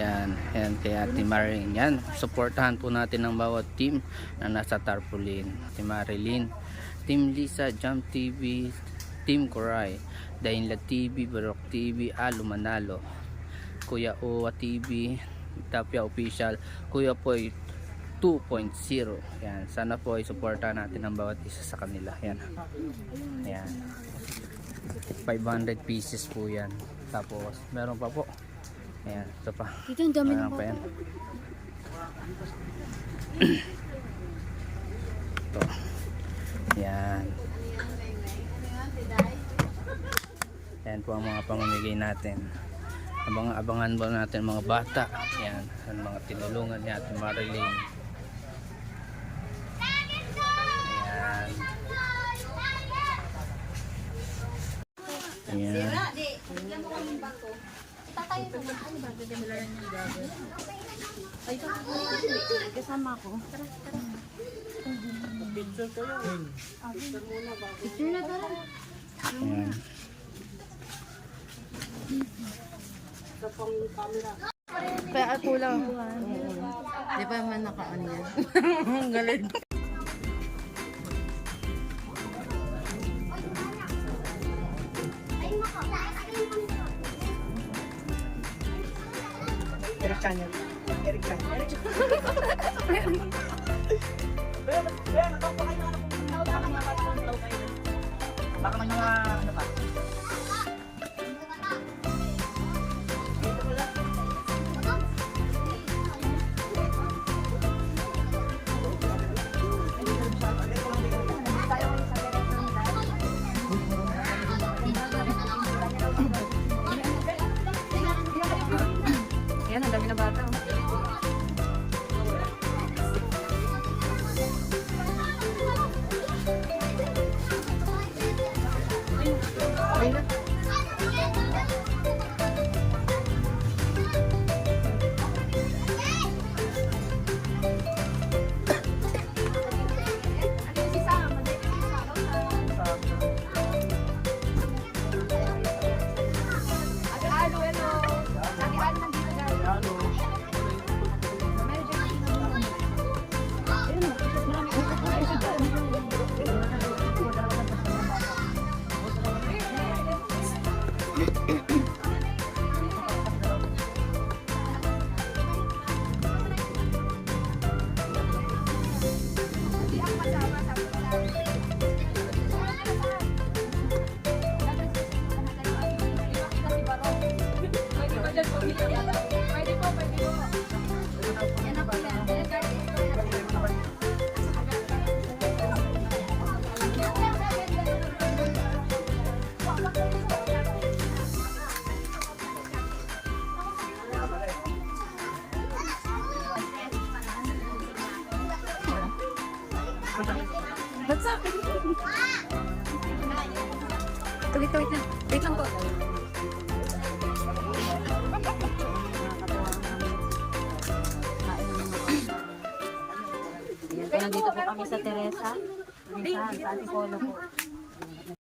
Yan, yan kay Ate Marilyn. Yan, supportahan po natin ang bawat team na nasa tarpaulin. Ate Marilyn, Team Lisa, Jump TV, Team Koray, Dainla TV, Barok TV, Alo Manalo, Kuya Owa TV, Tapia Official, Kuya Poy 2.0. Yan, sana po ay supportahan natin ang bawat isa sa kanila. Yan. Yan. 500 pieces po yan. Tapos meron pa po. Ayan, ito pa. Dito ang dami ng bata. Ito. Ayan. Ayan po ang mga pamamigay natin. Abangan ba natin mga bata. Ayan, ang mga tinulungan ni Ate Marilyn. Ayan. Ayan. Kasama ako. Tara. Picture kayo. Picture na tara. Ayan. Kaya kulang. Di ba man naka-on yan? Ang galing. Eric Channel. Eric Channel. Baka may mga ano pa. Yan, ang dami na bata. What's up? Wait lang. Wait lang po. Nandito po kami sa Teresa. Sa Antipolo po.